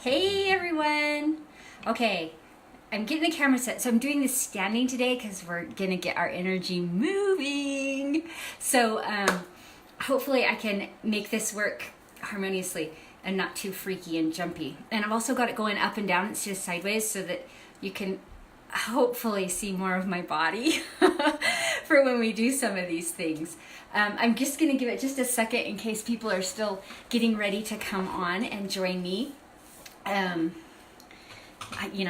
Hey everyone! Okay, I'm getting the camera set. So I'm doing this standing today because we're gonna get our energy moving. So hopefully I can make this work harmoniously and not too freaky and jumpy. And I've also got it going up and down instead of sideways so that you can hopefully see more of my body for when we do some of these things. I'm just gonna give it just a second in case people are still getting ready to come on and join me.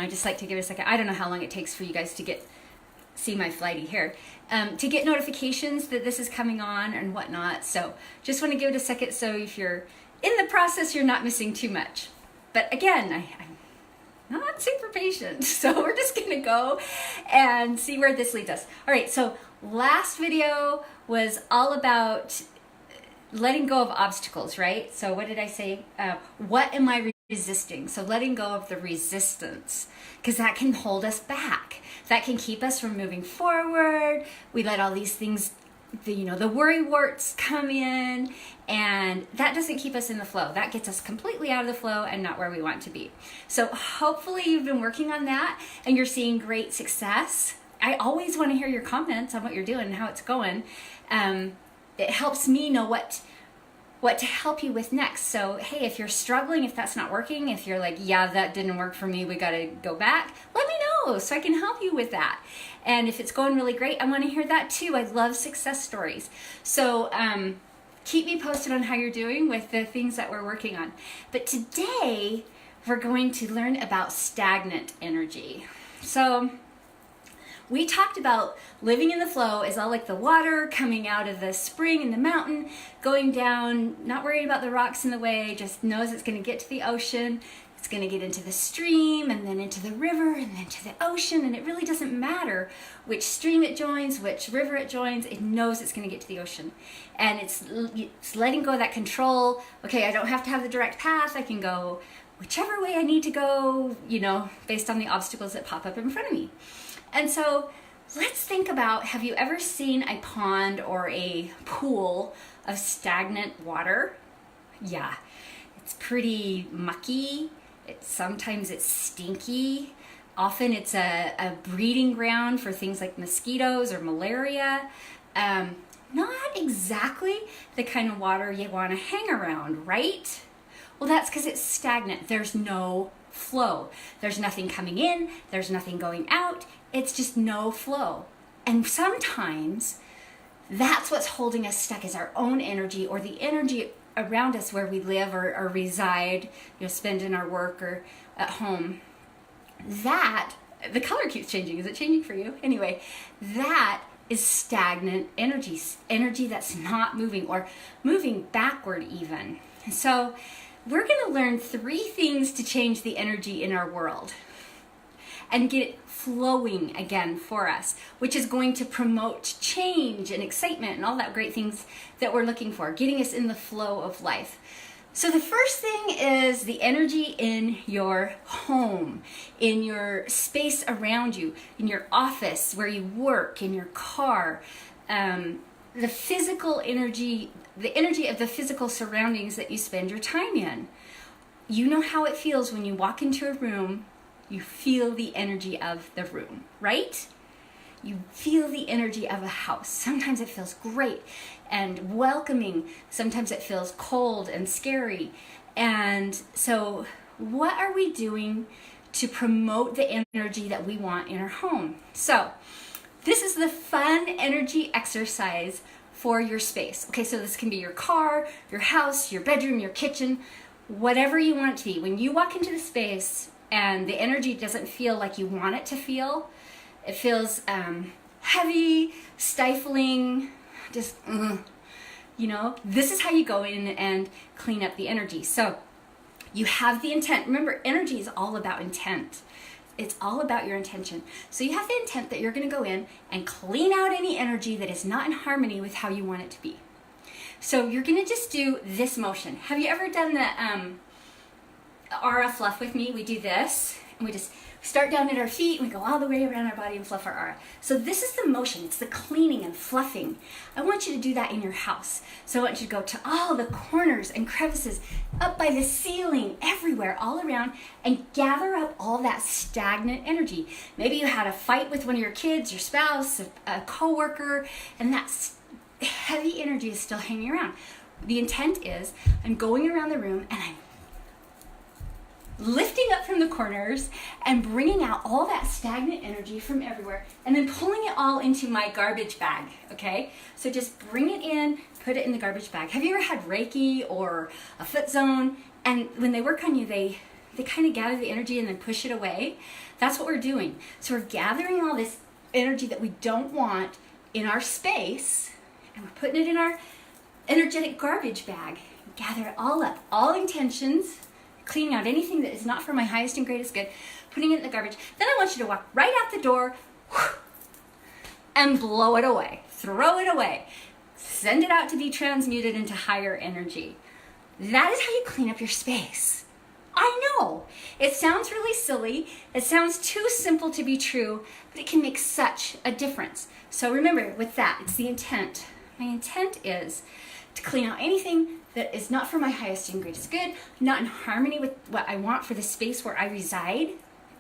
I just like to give it a second. I don't know how long it takes for you guys to see my flighty hair, to get notifications that this is coming on and whatnot. So just want to give it a second so if you're in the process, you're not missing too much. But again, I'm not super patient, so we're just gonna go and see where this leads us. All right, so last video was all about letting go of obstacles, right? So what did I say? What am I resisting? So letting go of the resistance, because that can hold us back. That can keep us from moving forward. We let all these things, the worry warts come in, and that doesn't keep us in the flow. That gets us completely out of the flow and not where we want to be. So hopefully you've been working on that and you're seeing great success. I always want to hear your comments on what you're doing and how it's going. It helps me know what to help you with next. So, hey, if you're struggling, if that's not working, if you're like, yeah, that didn't work for me, we got to go back, let me know so I can help you with that. And if it's going really great, I want to hear that too. I love success stories. So, keep me posted on how you're doing with the things that we're working on. But today, we're going to learn about stagnant energy. So, we talked about living in the flow is all like the water coming out of the spring in the mountain, going down, not worrying about the rocks in the way, just knows it's going to get to the ocean, it's going to get into the stream and then into the river and then to the ocean, and it really doesn't matter which stream it joins, which river it joins, it knows it's going to get to the ocean. And it's letting go of that control. Okay, I don't have to have the direct path, I can go whichever way I need to go, based on the obstacles that pop up in front of me. And so let's think about, have you ever seen a pond or a pool of stagnant water? Yeah, it's pretty mucky. Sometimes it's stinky. Often it's a breeding ground for things like mosquitoes or malaria. Not exactly the kind of water you want to hang around, right? Well, that's because it's stagnant. There's no flow. There's nothing coming in. There's nothing going out. It's just no flow. And sometimes that's what's holding us stuck, is our own energy or the energy around us where we live or reside, spend in our work or at home. That, the color keeps changing. Is it changing for you? Anyway, that is stagnant energy that's not moving or moving backward even. So we're going to learn 3 things to change the energy in our world and get it flowing again for us, which is going to promote change and excitement and all that great things that we're looking for, getting us in the flow of life. So the first thing is the energy in your home, in your space around you, in your office, where you work, in your car, the physical energy, the energy of the physical surroundings that you spend your time in. You know how it feels when you walk into a room. You feel the energy of the room, right? You feel the energy of a house. Sometimes it feels great and welcoming. Sometimes it feels cold and scary. And so what are we doing to promote the energy that we want in our home? So this is the fun energy exercise for your space. Okay, so this can be your car, your house, your bedroom, your kitchen, whatever you want it to be. When you walk into the space and the energy doesn't feel like you want it to feel, it feels heavy, stifling, just, this is how you go in and clean up the energy. So you have the intent. Remember, energy is all about intent. It's all about your intention. So you have the intent that you're going to go in and clean out any energy that is not in harmony with how you want it to be. So you're going to just do this motion. Have you ever done the aura fluff with me, we do this, and we just start down at our feet, and we go all the way around our body and fluff our aura. So this is the motion, it's the cleaning and fluffing. I want you to do that in your house. So I want you to go to all the corners and crevices, up by the ceiling, everywhere, all around, and gather up all that stagnant energy. Maybe you had a fight with one of your kids, your spouse, a coworker, and that heavy energy is still hanging around. The intent is, I'm going around the room and I'm lifting up from the corners and bringing out all that stagnant energy from everywhere and then pulling it all into my garbage bag, okay? So just bring it in, put it in the garbage bag. Have you ever had Reiki or a foot zone? And when they work on you, they kind of gather the energy and then push it away. That's what we're doing. So we're gathering all this energy that we don't want in our space and we're putting it in our energetic garbage bag. Gather it all up, all intentions, cleaning out anything that is not for my highest and greatest good, putting it in the garbage. Then I want you to walk right out the door and blow it away. Throw it away. Send it out to be transmuted into higher energy. That is how you clean up your space. I know, it sounds really silly. It sounds too simple to be true, but it can make such a difference. So remember, with that, it's the intent. My intent is to clean out anything that is not for my highest and greatest good, not in harmony with what I want for the space where I reside,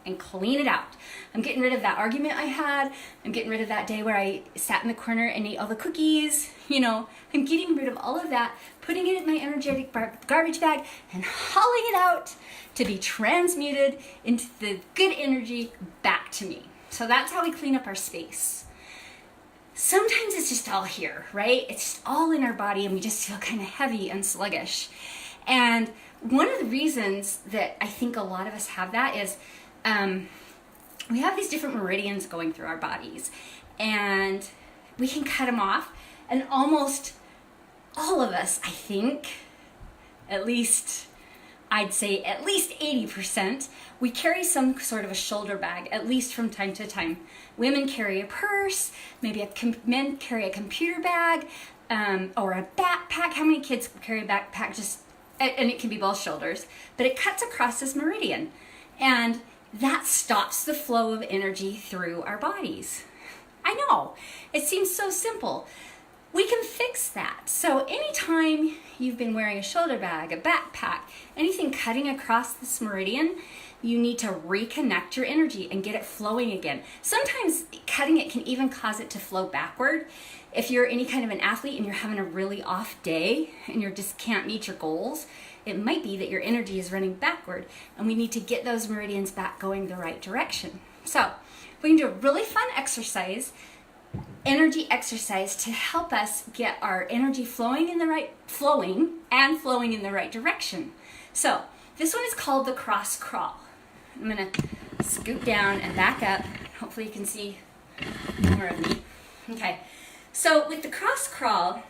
and clean it out. I'm getting rid of that argument I had. I'm getting rid of that day where I sat in the corner and ate all the cookies. I'm getting rid of all of that, putting it in my energetic garbage bag and hauling it out to be transmuted into the good energy back to me. So that's how we clean up our space. Sometimes it's just all here, right? It's just all in our body and we just feel kind of heavy and sluggish. And one of the reasons that I think a lot of us have that is we have these different meridians going through our bodies and we can cut them off. And almost all of us, I think, I'd say at least 80%, we carry some sort of a shoulder bag, at least from time to time. Women carry a purse, maybe men carry a computer bag, or a backpack. How many kids carry a backpack? And it can be both shoulders, but it cuts across this meridian. And that stops the flow of energy through our bodies. I know, it seems so simple. We can fix that. So anytime you've been wearing a shoulder bag, a backpack, anything cutting across this meridian, you need to reconnect your energy and get it flowing again. Sometimes cutting it can even cause it to flow backward. If you're any kind of an athlete and you're having a really off day and you just can't meet your goals, it might be that your energy is running backward and we need to get those meridians back going the right direction. So we can do a really fun energy exercise to help us get our energy flowing in the right direction. So this one is called the cross crawl. I'm gonna scoot down and back up. Hopefully you can see more of me. Okay, so with the cross crawl,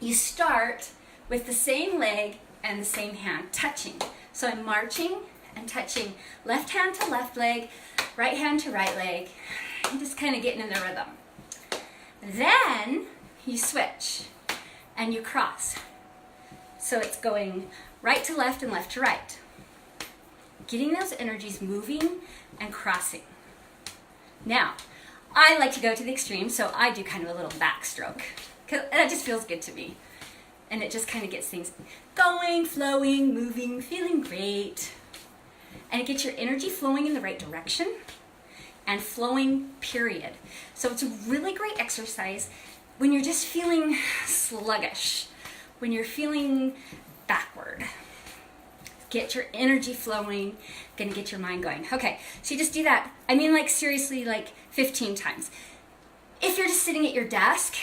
you start with the same leg and the same hand touching. So I'm marching and touching left hand to left leg, right hand to right leg. I'm just kind of getting in the rhythm. Then you switch and you cross. So it's going right to left and left to right. Getting those energies moving and crossing. Now, I like to go to the extreme, so I do kind of a little backstroke. Because that just feels good to me. And it just kind of gets things going, flowing, moving, feeling great. And it gets your energy flowing in the right direction. And flowing, period. So it's a really great exercise when you're just feeling sluggish, when you're feeling backward. Get your energy flowing, gonna get your mind going. Okay, so you just do that, seriously, 15 times. If you're just sitting at your desk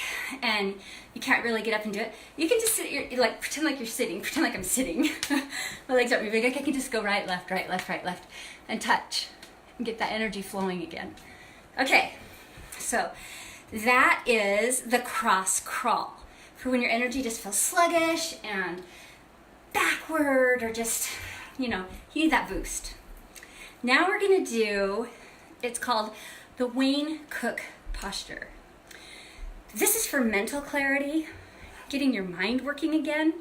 and you can't really get up and do it, you can just sit at your, pretend like you're sitting, pretend like I'm sitting. My legs aren't moving, I can just go right, left, and touch. And get that energy flowing again. Okay, so that is the cross crawl for when your energy just feels sluggish and backward or just, you need that boost. Now we're gonna do, it's called the Wayne Cook posture. This is for mental clarity, getting your mind working again.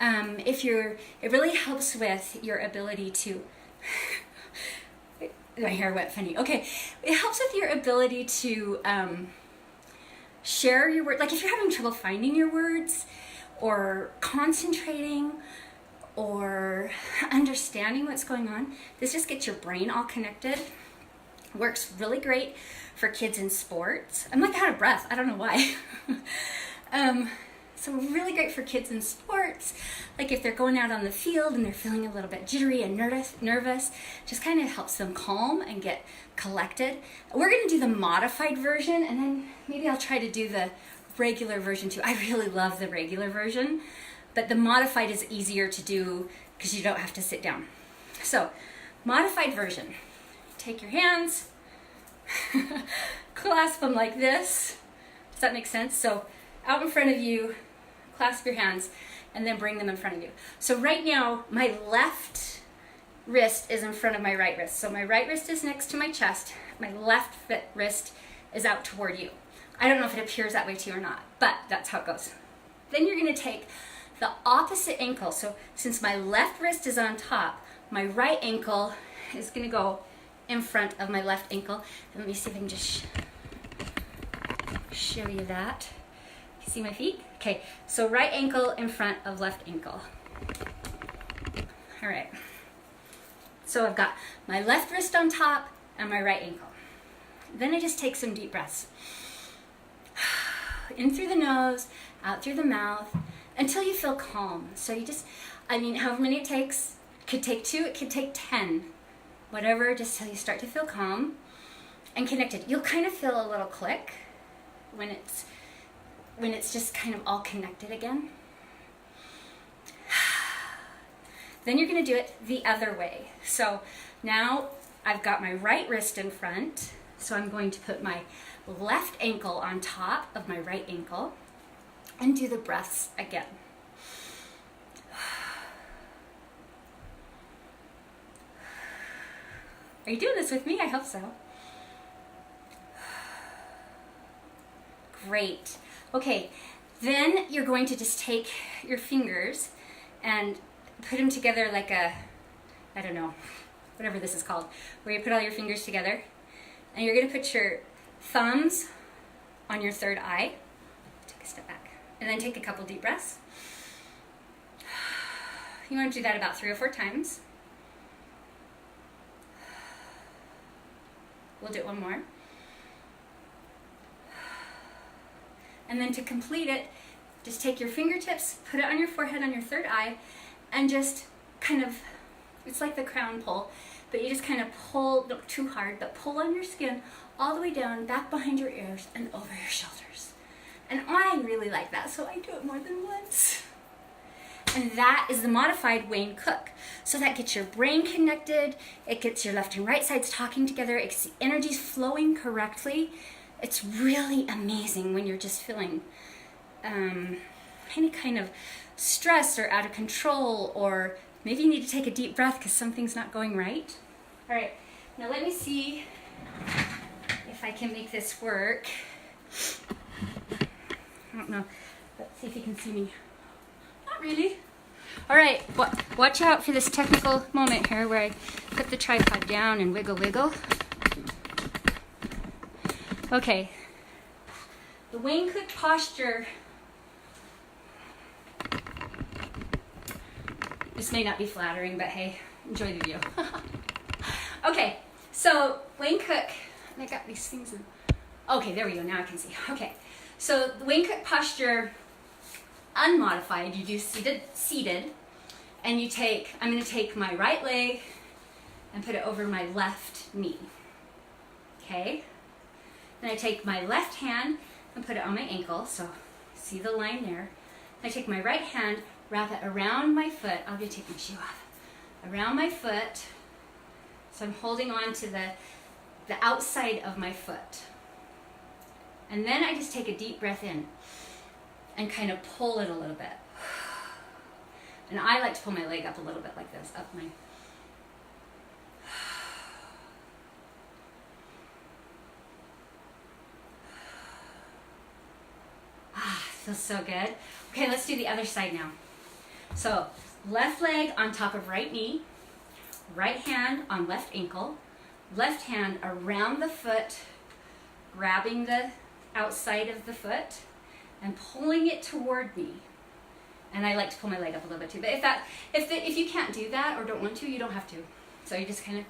It really helps with your ability to, my hair went funny. Okay, it helps with your ability to share your word. Like if you're having trouble finding your words or concentrating or understanding what's going on, this just gets your brain all connected. Works really great for kids in sports. I'm like out of breath. I don't know why. So really great for kids in sports. Like if they're going out on the field and they're feeling a little bit jittery and nervous, just kind of helps them calm and get collected. We're going to do the modified version, and then maybe I'll try to do the regular version too. I really love the regular version, but the modified is easier to do because you don't have to sit down. So modified version. Take your hands, clasp them like this. Does that make sense? So out in front of you, clasp your hands, and then bring them in front of you. So right now, my left wrist is in front of my right wrist. So my right wrist is next to my chest. My left wrist is out toward you. I don't know if it appears that way to you or not, but that's how it goes. Then you're gonna take the opposite ankle. So since my left wrist is on top, my right ankle is gonna go in front of my left ankle. And let me see if I can just show you that. You see my feet? Okay, so right ankle in front of left ankle. All right. So I've got my left wrist on top and my right ankle. Then I just take some deep breaths. In through the nose, out through the mouth, until you feel calm. So you just, however many it takes. It could take 2, it could take 10. Whatever, just till you start to feel calm and connected. You'll kind of feel a little click when it's just kind of all connected again. Then you're going to do it the other way. So now I've got my right wrist in front, so I'm going to put my left ankle on top of my right ankle and do the breaths again. Are you doing this with me? I hope so. Great. Okay, then you're going to just take your fingers and put them together like a, I don't know, whatever this is called, where you put all your fingers together. And you're going to put your thumbs on your third eye. Take a step back. And then take a couple deep breaths. You want to do that about 3 or 4 times. We'll do it one more. And then to complete it, just take your fingertips, put it on your forehead, on your third eye, and just kind of, it's like the crown pull, but you just kind of pull, not too hard, but pull on your skin all the way down, back behind your ears, and over your shoulders. And I really like that, so I do it more than once. And that is the modified Wayne Cook. So that gets your brain connected, it gets your left and right sides talking together, it gets the energies flowing correctly. It's really amazing when you're just feeling any kind of stress or out of control, or maybe you need to take a deep breath because something's not going right. All right, now let me see if I can make this work. I don't know. Let's see if you can see me. Not really. All right, watch out for this technical moment here where I put the tripod down and wiggle, wiggle. Okay, the Wayne Cook posture. This may not be flattering, but hey, enjoy the view. Okay, so Wayne Cook, I got these things in. Okay, there we go, now I can see. Okay, so the Wayne Cook posture, unmodified, you do seated, and you take, I'm going to take my right leg and put it over my left knee. Okay? Then I take my left hand and put it on my ankle, so see the line there. I take my right hand, wrap it around my foot. I'll go take my shoe off. Around my foot, so I'm holding on to the outside of my foot. And then I just take a deep breath in and kind of pull it a little bit. And I like to pull my leg up a little bit like this, up my... Feels so good. Okay, let's do the other side now. So left leg on top of right knee, right hand on left ankle, left hand around the foot, grabbing the outside of the foot and pulling it toward me. And I like to pull my leg up a little bit too. But if you can't do that or don't want to, you don't have to. So you just kind of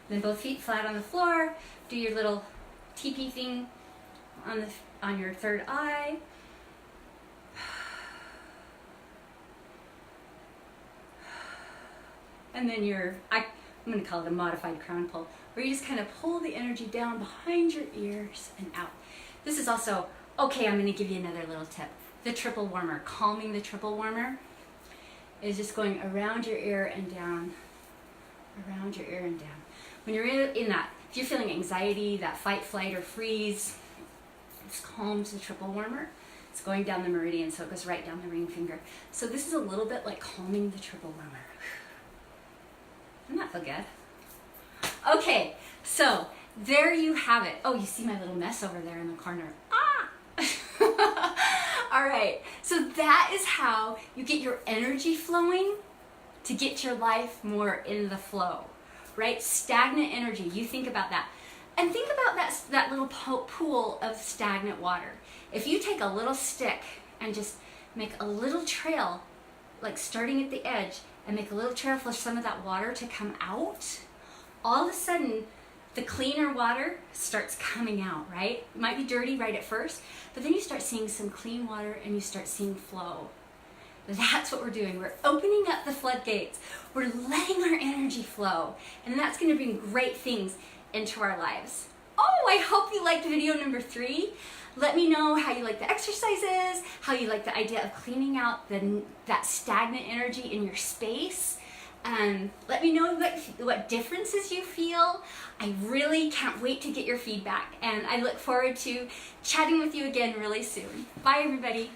then both feet flat on the floor. Do your little teepee thing on your third eye. And then I'm going to call it a modified crown pull, where you just kind of pull the energy down behind your ears and out. This is also, okay, I'm going to give you another little tip. The triple warmer, calming the triple warmer, is just going around your ear and down, around your ear and down. When you're in that, if you're feeling anxiety, that fight, flight, or freeze, this calms the triple warmer. It's going down the meridian, so it goes right down the ring finger. So this is a little bit like calming the triple warmer. Doesn't that feel good? Okay, so there you have it. Oh, you see my little mess over there in the corner. Ah! All right, so that is how you get your energy flowing to get your life more in the flow, right? Stagnant energy, you think about that. And think about that little pool of stagnant water. If you take a little stick and just make a little trail, like starting at the edge, and make a little trail for some of that water to come out, all of a sudden, the cleaner water starts coming out, right? It might be dirty right at first, but then you start seeing some clean water and you start seeing flow. That's what we're doing. We're opening up the floodgates. We're letting our energy flow, and that's going to bring great things into our lives. Oh, I hope you liked video number 3. Let me know how you like the exercises, how you like the idea of cleaning out that stagnant energy in your space. Let me know what differences you feel. I really can't wait to get your feedback, and I look forward to chatting with you again really soon. Bye, everybody.